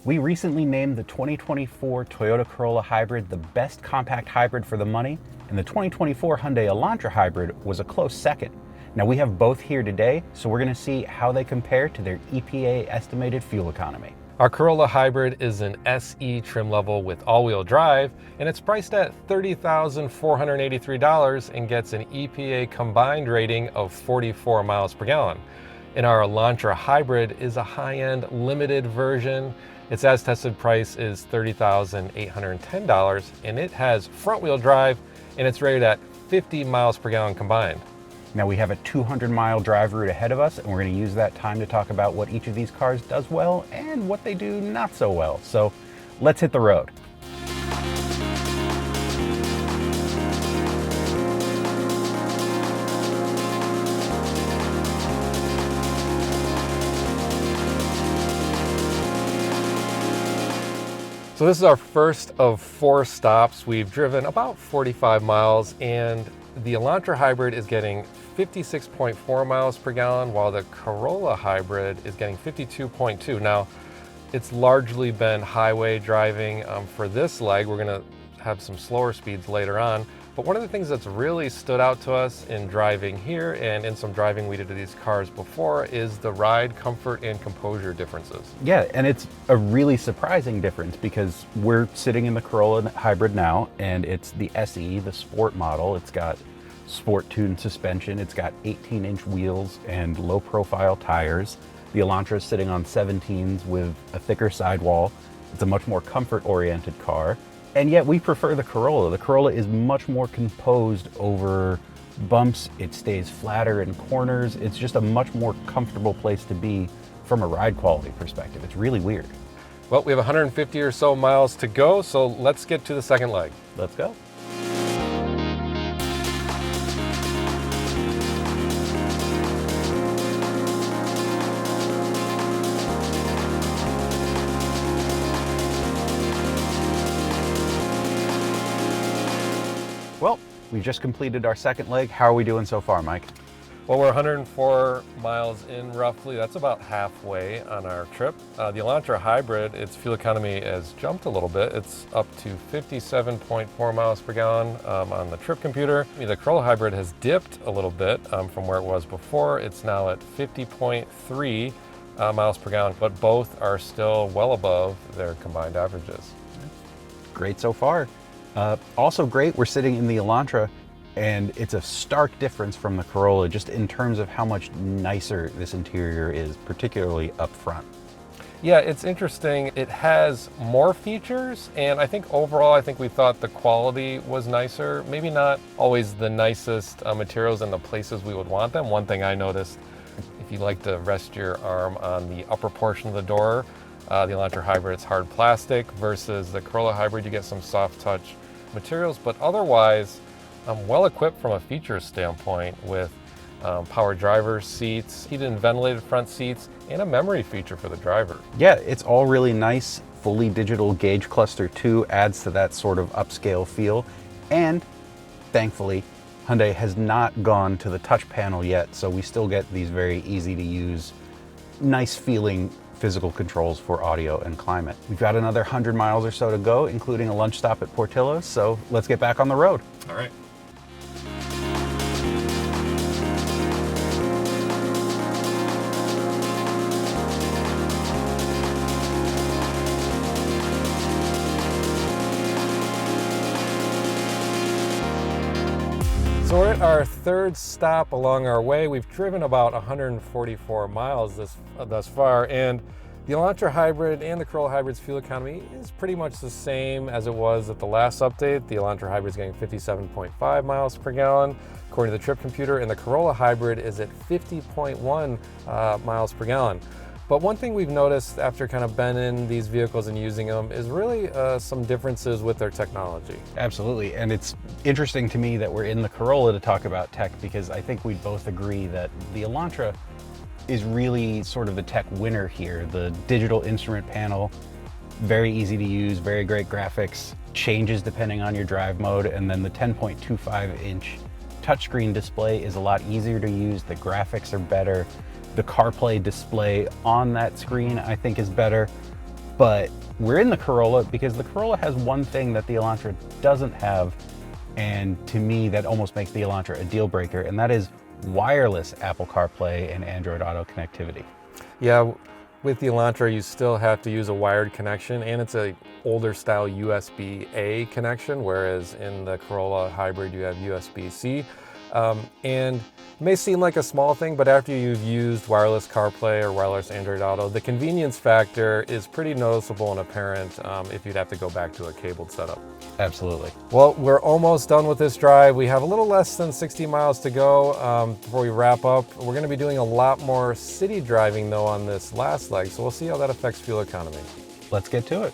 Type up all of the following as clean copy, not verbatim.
We recently named the 2024 Toyota Corolla Hybrid the best compact hybrid for the money, and the 2024 Hyundai Elantra Hybrid was a close second. Now we have both here today, so we're going to see how they compare to their EPA estimated fuel economy. Our Corolla Hybrid is an SE trim level with all-wheel drive, and it's priced at $30,483 and gets an EPA combined rating of 44 miles per gallon. And our Elantra Hybrid is a high-end limited version. Its as-tested price is $30,810, and it has front-wheel drive, and it's rated at 50 miles per gallon combined. Now we have a 200-mile drive route ahead of us, and we're going to use that time to talk about what each of these cars does well and what they do not so well. So let's hit the road. So this is our first of 4 stops. We've driven about 45 miles, and the Elantra Hybrid is getting 56.4 miles per gallon, while the Corolla Hybrid is getting 52.2. Now, it's largely been highway driving for this leg. We're gonna have some slower speeds later on. But one of the things that's really stood out to us in driving here and in some driving we did to these cars before is the ride comfort and composure differences. Yeah, and it's a really surprising difference because we're sitting in the Corolla Hybrid now, and it's the SE, the sport model. It's got sport tuned suspension, it's got 18-inch wheels and low profile tires. The Elantra is sitting on 17s with a thicker sidewall. It's a much more comfort oriented car. And yet we prefer the Corolla. The Corolla is much more composed over bumps. It stays flatter in corners. It's just a much more comfortable place to be from a ride quality perspective. It's really weird. Well, we have 150 or so miles to go, so let's get to the second leg. Let's go. Well, we just completed our second leg. How are we doing so far, Mike? Well, we're 104 miles in roughly. That's about halfway on our trip. The Elantra Hybrid, its fuel economy has jumped a little bit. It's up to 57.4 miles per gallon on the trip computer. The Corolla Hybrid has dipped a little bit from where it was before. It's now at 50.3 miles per gallon, but both are still well above their combined averages. Great so far. Also great, we're sitting in the Elantra, and it's a stark difference from the Corolla just in terms of how much nicer this interior is, particularly up front. Yeah, it's interesting. It has more features, and I think overall, we thought the quality was nicer. Maybe not always the nicest materials in the places we would want them. One thing I noticed, if you like to rest your arm on the upper portion of the door, the Elantra Hybrid, it's hard plastic, versus the Corolla Hybrid, you get some soft touch materials, but otherwise well equipped from a features standpoint with power driver's seats, heated and ventilated front seats, and a memory feature for the driver. Yeah, it's all really nice. Fully digital gauge cluster too adds to that sort of upscale feel, and thankfully Hyundai has not gone to the touch panel yet, so we still get these very easy to use, nice feeling physical controls for audio and climate. We've got another 100 miles or so to go, including a lunch stop at Portillo's, so let's get back on the road. All right. So we're at our third stop along our way. We've driven about 144 miles thus far, and the Elantra Hybrid and the Corolla Hybrid's fuel economy is pretty much the same as it was at the last update. The Elantra Hybrid is getting 57.5 miles per gallon, according to the trip computer, and the Corolla Hybrid is at 50.1 miles per gallon. But one thing we've noticed after kind of been in these vehicles and using them is really some differences with their technology. Absolutely, and it's interesting to me that we're in the Corolla to talk about tech, because I think we both agree that the Elantra is really sort of the tech winner here. The digital instrument panel, very easy to use, very great graphics, changes depending on your drive mode, and then the 10.25-inch touchscreen display is a lot easier to use. The graphics are better. The CarPlay display on that screen, I think, is better. But we're in the Corolla because the Corolla has one thing that the Elantra doesn't have, and to me that almost makes the Elantra a deal breaker, and that is wireless Apple CarPlay and Android Auto connectivity. Yeah, with the Elantra, you still have to use a wired connection, and it's a older style USB-A connection, whereas in the Corolla Hybrid, you have USB-C. And it may seem like a small thing, but after you've used wireless CarPlay or wireless Android Auto, the convenience factor is pretty noticeable and apparent if you'd have to go back to a cabled setup. Absolutely. Well, we're almost done with this drive. We have a little less than 60 miles to go before we wrap up. We're going to be doing a lot more city driving though on this last leg, so we'll see how that affects fuel economy. Let's get to it.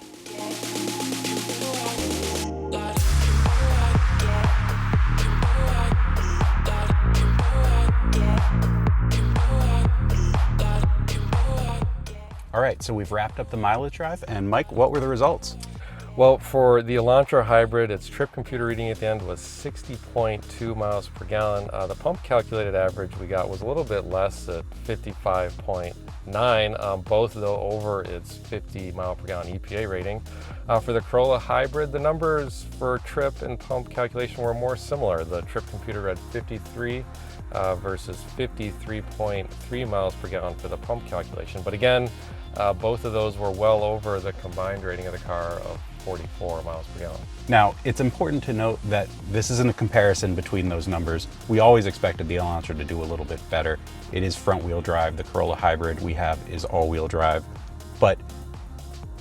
All right, so we've wrapped up the mileage drive, and Mike, what were the results? Well, for the Elantra Hybrid, its trip computer reading at the end was 60.2 miles per gallon. The pump calculated average we got was a little bit less at 55.9, both though over its 50 mile per gallon EPA rating. For the Corolla Hybrid, the numbers for trip and pump calculation were more similar. The trip computer read 53 versus 53.3 miles per gallon for the pump calculation. But again, both of those were well over the combined rating of the car of 44 miles per gallon. Now, it's important to note that this isn't a comparison between those numbers. We always expected the Elantra to do a little bit better. It is front-wheel drive. The Corolla Hybrid we have is all-wheel drive. But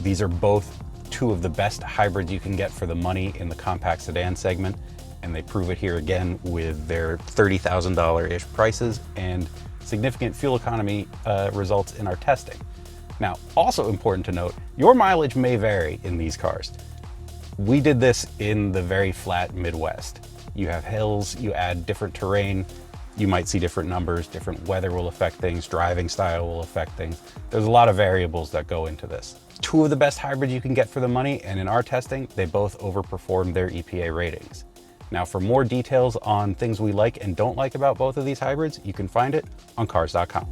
these are both two of the best hybrids you can get for the money in the compact sedan segment, and they prove it here again with their $30,000-ish prices and significant fuel economy results in our testing. Now, also important to note, your mileage may vary in these cars. We did this in the very flat Midwest. You have hills, you add different terrain, you might see different numbers, different weather will affect things, driving style will affect things. There's a lot of variables that go into this. Two of the best hybrids you can get for the money, and in our testing, they both overperformed their EPA ratings. Now, for more details on things we like and don't like about both of these hybrids, you can find it on Cars.com.